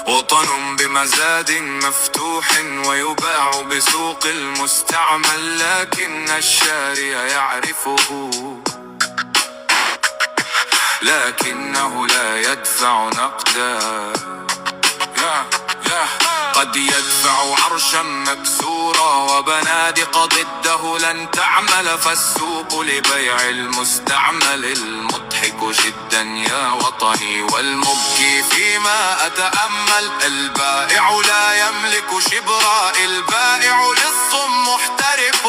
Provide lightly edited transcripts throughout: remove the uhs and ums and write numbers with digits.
وطن بمزاد مفتوح ويباع بسوق المستعمل، لكن الشاري يعرفه لكنه لا يدفع نقدا. قد يدفع عرشا مكسورا وبنادق ضده لن تعمل، فالسوق لبيع المستعمل المضحك جدا يا وطني والمبكي فيما أتأمل. البائع لا يملك شبرا، البائع لص محترف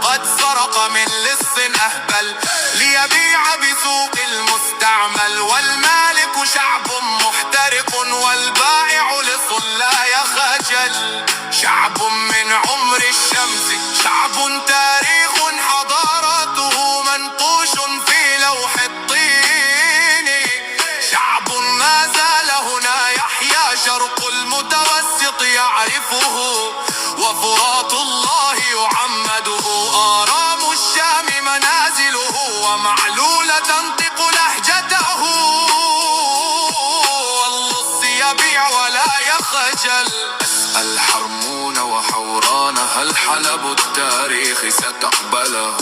قد سرق من لص أهبل ليبيع بسوق المستعمل، والمالك شعب محترق والبائع لص لا يخجل. شعب من عمر الشمس، شعب تاريخ حضارته منقوش في لوح الطين، شعب ما زال هنا يحيا، شرق المتوسط يعرفه وفرات الله يعمده، آرام الشام منازله ومعلولة تنطق لهجته، واللص يبيع ولا يخجل. أسأل حرمون وحوران هل حلب التاريخ ستقبله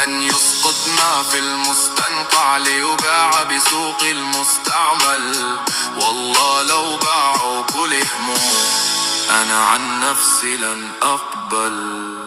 أن يسقط ما في المستنقع ليباع بسوق المستعمل؟ والله لو باعوا كل همهم أنا عن نفسي لن أقبل.